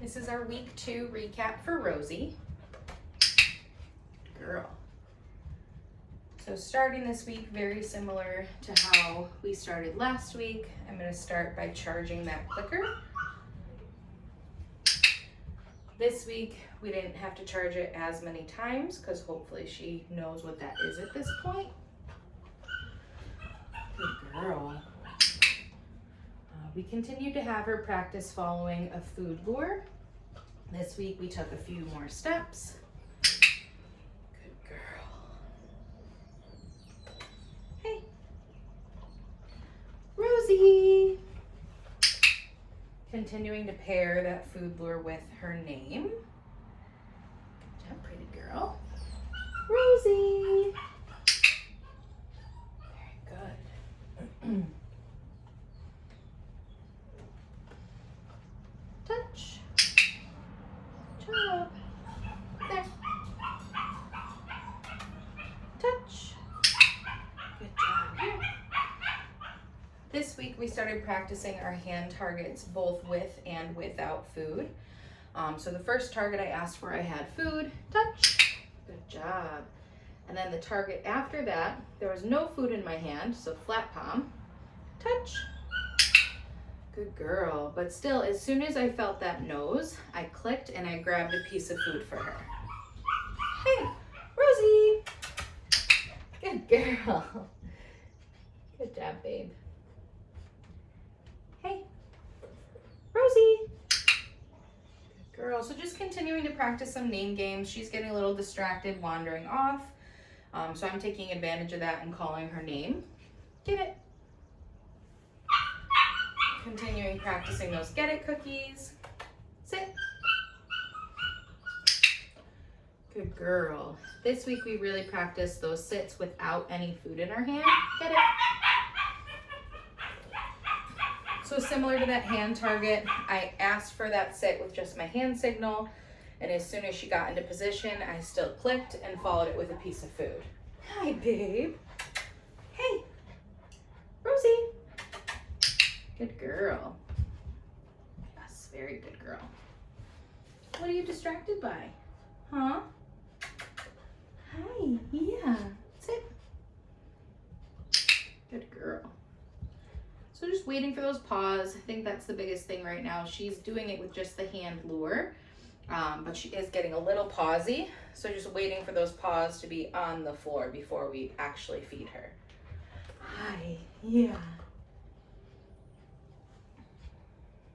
This is our week 2 recap for Rosie. Girl. So starting this week, very similar to how we started last week, I'm going to start by charging that clicker. This week, we didn't have to charge it as many times because hopefully she knows what that is at this point. Good girl. We continued to have her practice following a food lure. This week, we took a few more steps. Good girl. Hey. Rosie. Continuing to pair that food lure with her name. Good job, pretty girl. Rosie. Very good. Touch. Good job. There. Touch. Good job. Here. This week we started practicing our hand targets both with and without food. So the first target I asked for, I had food. Touch. Good job. And then the target after that, there was no food in my hand, so flat palm. Touch. Good girl. But still, as soon as I felt that nose, I clicked and I grabbed a piece of food for her. Hey, Rosie. Good girl. Good job, babe. Hey, Rosie. Good girl. So just continuing to practice some name games. She's getting a little distracted, wandering off. So I'm taking advantage of that and calling her name. Get it. Continuing practicing those get it cookies. Sit. Good girl. This week we really practiced those sits without any food in our hand. Get it. So similar to that hand target, I asked for that sit with just my hand signal, and as soon as she got into position, I still clicked and followed it with a piece of food. Hi, babe. Hey, Rosie. Good girl. Yes, very good girl. What are you distracted by? Huh? Hi, yeah, sit. Good girl. So just waiting for those paws. I think that's the biggest thing right now. She's doing it with just the hand lure, but she is getting a little pawsy. So just waiting for those paws to be on the floor before we actually feed her. Hi, yeah.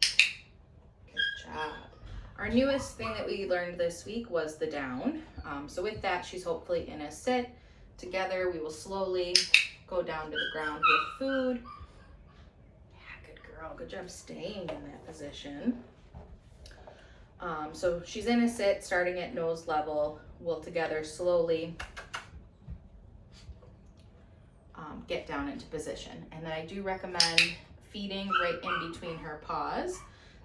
Good job. Our newest thing that we learned this week was the down. So with that, she's hopefully in a sit. Together, we will slowly go down to the ground with food. Good job staying in that position. So she's in a sit, starting at nose level. We'll together slowly get down into position. And then I do recommend feeding right in between her paws.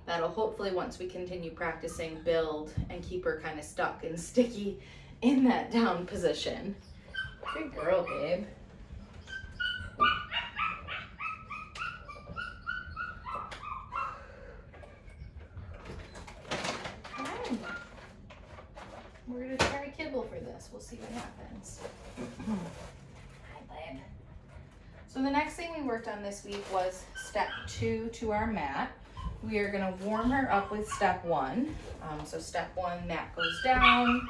That'll hopefully, once we continue practicing, build and keep her kind of stuck and sticky in that down position. Good girl, babe. We're gonna try kibble for this. We'll see what happens. Hi, babe. So the next thing we worked on this week was step 2 to our mat. We are gonna warm her up with step 1. So step 1, mat goes down.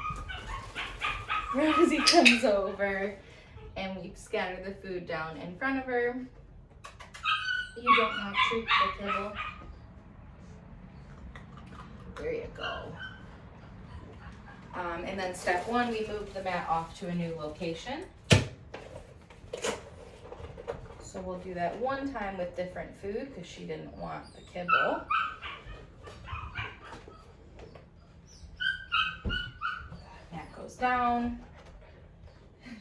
Rosie comes over and we scatter the food down in front of her. You don't want to treat the kibble. There you go. And then step 1, we moved the mat off to a new location. So we'll do that one time with different food because she didn't want the kibble. Mat goes down.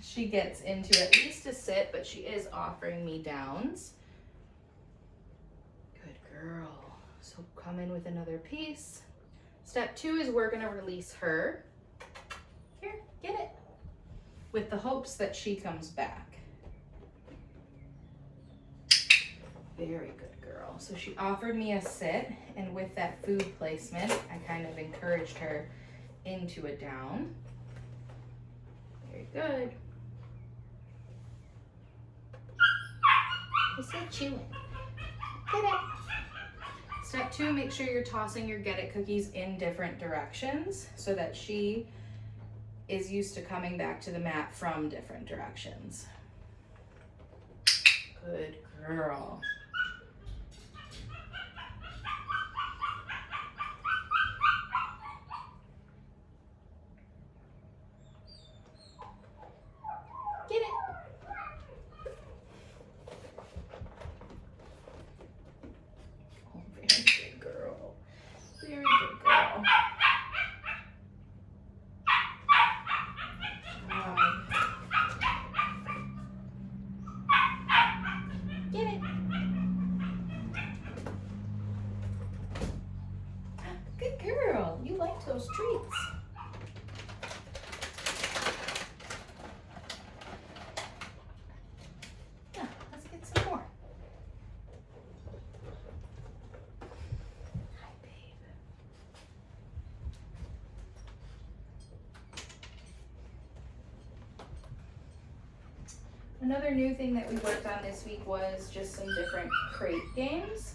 She gets into at least a sit, but she is offering me downs. Good girl. So come in with another piece. Step 2 is we're gonna release her. Here, get it. With the hopes that she comes back. Very good girl. girl. So she offered me a sit, and with that food placement, I kind of encouraged her into a down. Very good. I said chewing. Get it. Step 2, make sure you're tossing your get it cookies in different directions so that she is used to coming back to the mat from different directions. Good girl. Get it. Oh, very good girl. Very good girl. Get it. Good girl. You like those treats. Yeah, let's get some more. Hi, babe. Another new thing that we worked on this week was just some different crate games.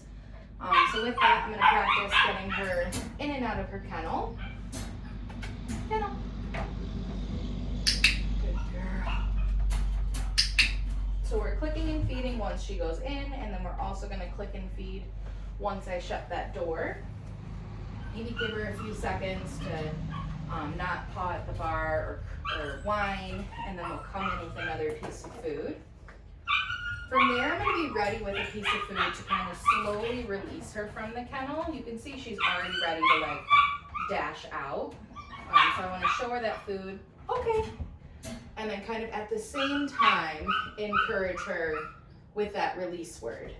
So with that, I'm going to practice getting her in and out of her kennel. Kennel. Good girl. So we're clicking and feeding once she goes in, and then we're also going to click and feed once I shut that door. Maybe give her a few seconds to not paw at the bar or whine, and then we'll come in with another piece of food. From there, I'm going to be ready with a piece of food to kind of slowly release her from the kennel. You can see she's already ready to like dash out. So I want to show her that food. Okay. And then kind of at the same time, encourage her with that release word.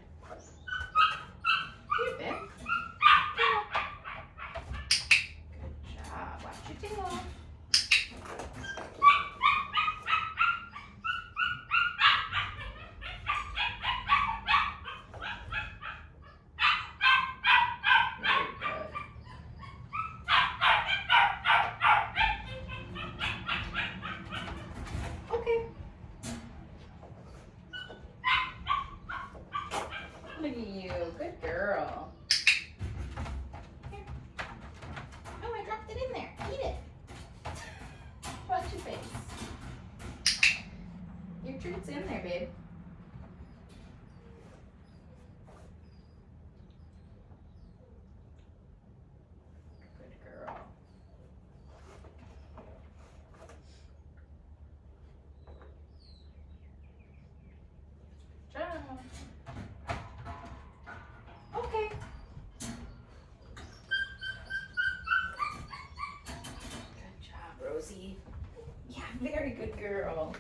Here, babe. Good job. Watch your tail. Look at you, good girl. Here. Oh, I dropped it in there. Eat it. Watch your face. Your treat's in there, babe. Good girl. Good job. Okay. Good job, Rosie. Yeah, very good girl.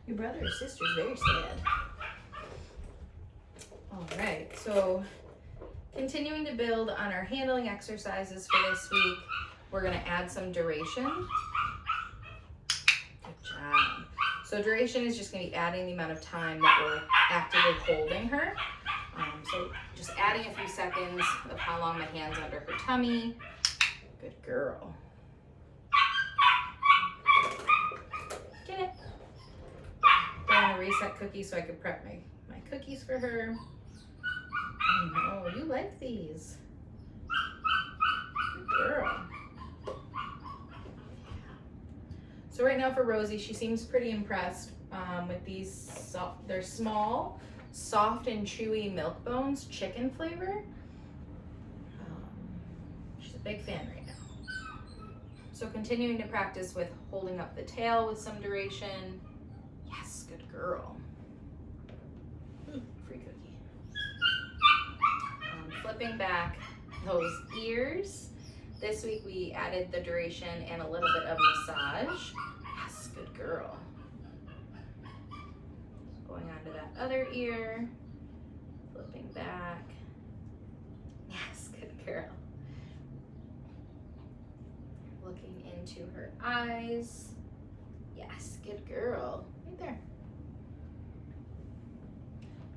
Your brother or sister's very sad. All right, so continuing to build on our handling exercises for this week, we're going to add some duration. Good job. So duration is just going to be adding the amount of time that we're actively holding her. So just adding a few seconds of how long my hand's under her tummy. Good girl. Get it. I want a reset cookie so I could prep my cookies for her. Oh, you like these. Good girl. So right now for Rosie, she seems pretty impressed with these. They're small, soft and chewy milk bones, chicken flavor. She's a big fan right now. So continuing to practice with holding up the tail with some duration. Yes, good girl. Free cookie. Flipping back those ears. This week we added the duration and a little bit of massage. Yes, good girl. Going on to that other ear. Flipping back. Yes, good girl. Looking into her eyes. Yes, good girl. Right there.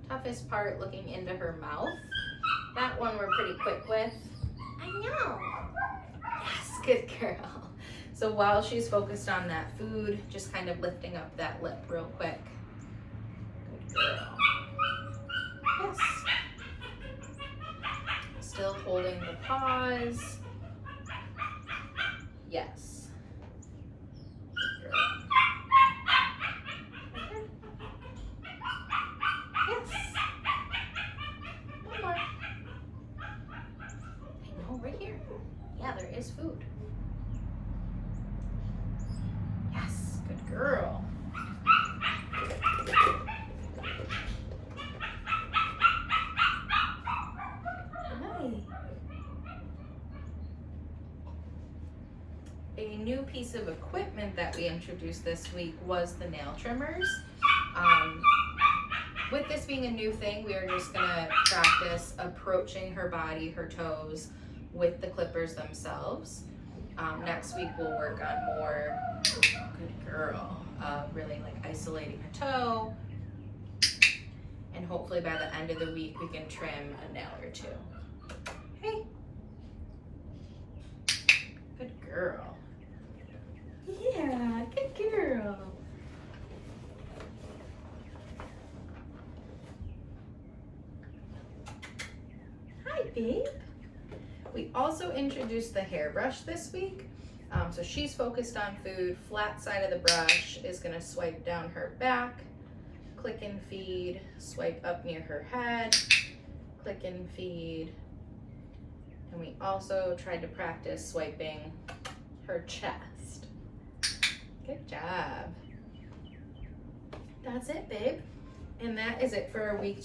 Toughest part, looking into her mouth. That one we're pretty quick with. I know. Yes, good girl. So while she's focused on that food, just kind of lifting up that lip real quick. Good girl. Yes. Still holding the paws. Yes. Good girl. Okay. Yes. One more. I know, right here. Yeah, there is food. Yes, good girl. A new piece of equipment that we introduced this week was the nail trimmers. With this being a new thing, we are just gonna practice approaching her body, her toes, with the clippers themselves. Next week we'll work on more, good girl, really like isolating a toe. And hopefully by the end of the week we can trim a nail or two. Hey. Good girl. Yeah, good girl. Hi, babe. We also introduced the hairbrush this week. So she's focused on food. Flat side of the brush is gonna swipe down her back, click and feed, swipe up near her head, click and feed. And we also tried to practice swiping her chest. Good job. That's it, babe. And that is it for our week